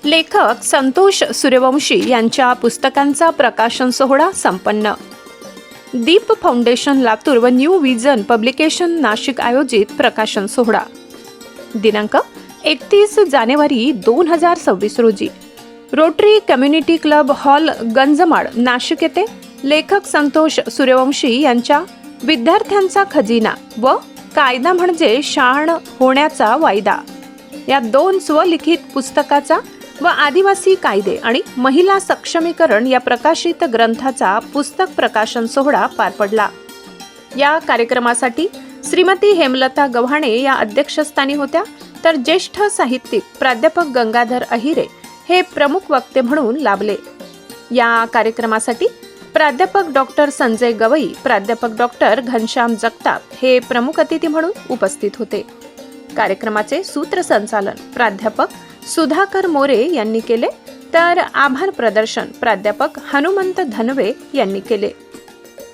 लेखक संतोष सूर्यवंशी यांच्या पुस्तकांचा प्रकाशन सोहळा संपन्न. दीप फाउंडेशन लातूर व न्यू विजन पब्लिकेशन नाशिक आयोजित प्रकाशन सोहळा दिनांक 31 जानेवारी 2026 रोजी रोटरी कम्युनिटी क्लब हॉल गंजमाड नाशिक येथे लेखक संतोष सूर्यवंशी यांच्या विद्यार्थ्यांचा खजिना व कायदा म्हणजे शाण होण्याचा वायदा या 2 स्वलिखित पुस्तकाचा व आदिवासी कायदे आणि महिला सक्षमीकरण या प्रकाशित ग्रंथाचा पुस्तक प्रकाशन सोहळा पार पडला. या कार्यक्रमासाठी श्रीमती हेमलता गव्हाणे या अध्यक्षस्थानी होत्या, तर ज्येष्ठ साहित्यिक प्राध्यापक गंगाधर अहिरे हे प्रमुख वक्ते म्हणून लाभले. या कार्यक्रमासाठी प्राध्यापक डॉक्टर संजय गवई, प्राध्यापक डॉक्टर घनश्याम जगताप हे प्रमुख अतिथी म्हणून उपस्थित होते. कार्यक्रमाचे सूत्रसंचालन प्राध्यापक सुधाकर मोरे यांनी केले, तर आभार प्रदर्शन प्राध्यापक हनुमंत धनवे यांनी केले.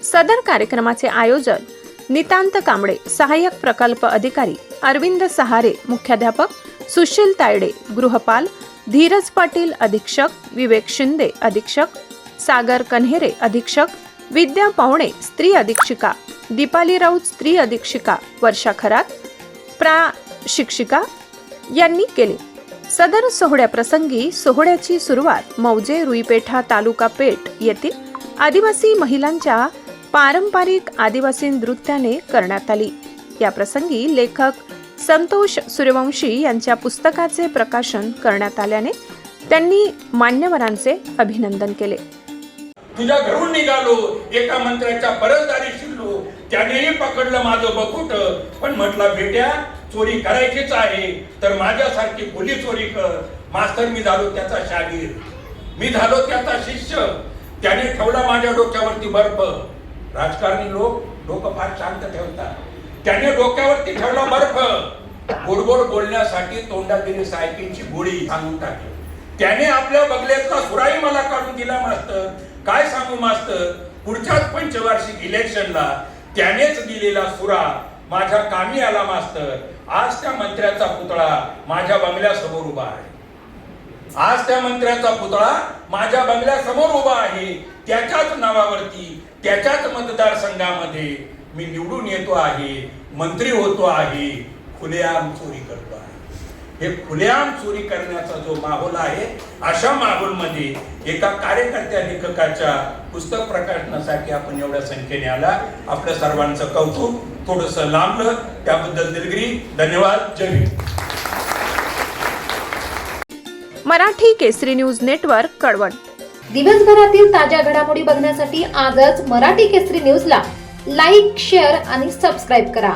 सदर कार्यक्रमाचे आयोजन नितांत कांबळे, सहाय्यक प्रकल्प अधिकारी, अरविंद सहारे मुख्याध्यापक, सुशील तायडे गृहपाल, धीरज पाटील अधीक्षक, विवेक शिंदे अधीक्षक, सागर कन्हेरे अधीक्षक, विद्या पावणे स्त्री अधीक्षिका, दीपाली राऊत स्त्री अधीक्षिका, वर्षा खरात शिक्षिका यांनी केले. सदर सोहळ्याप्रसंगी सोहळ्याची सुरुवात मौजे रुईपेठा तालुका पेठ येथील आदिवासी महिलांच्या पारंपरिक आदिवासी नृत्याने करण्यात आली. या प्रसंगी लेखक संतोष सूर्यवंशी यांच्या पुस्तकाचे प्रकाशन करण्यात आल्याने त्यांनी मान्यवरांचे अभिनंदन केले. तुझ्या घरून निघालो, एका मंत्र्याच्या परसदारी शिरलो, त्यानेही पकडलं माझं बकुट, पण म्हटलं बेट्या चोरी करायचीच आहे तर माझ्यासारखी खुली चोरी कर. मास्तर मी झालो त्याचा शागीर, मी झालो त्याचा शिष्य, त्याने ठेवला माझ्या डोक्यावरती बर्फ. राजकारणी लोक डोकं फार शांत ठेवतात, त्याने डोक्यावरती ठेवला बर्फ. गोडगोड बोलण्यासाठी तोंडात दिली सायकीची गोळी सांगून टाकली. त्याने आपल्या बगलेतला सुराही मला काढून दिला मास्तर. काय सांगू मास्तर, पुढच्याच पंचवार्षिक इलेक्शनला त्यानेच दिलेला सुरा माझ्या कामी आला मास्तर. आज त्या मंत्र्याचा पुतळा माझ्या बंगल्यासमोर उभा आहे. आज त्या मंत्र्याचा पुतळा माझ्या बंगल्यासमोर उभा आहे. त्याच्याच नावावरती त्याच्याच मतदारसंघामध्ये मी निवडून येतो आहे, मंत्री होतो आहे, खुलेआम चोरी करतो आहे. हे खुलेआम चोरी करण्याचा जो माहोल आहे, अशा माहोलमध्ये एका कार्यकर्त्या लेखकाच्या पुस्तक प्रकाशनासाठी आपण एवढ्या संख्येने आला. आपल्या सर्वांचं कौतुक. थोडंसं लांबलं त्याबद्दल दिलगिरी. धन्यवाद. जय हिंद. मराठी केसरी न्यूज नेटवर्क कळवण. दिवसभरातील ताज्या घडामोडी बघण्यासाठी आजच मराठी केसरी न्यूजला लाईक, शेअर आणि सबस्क्राईब करा.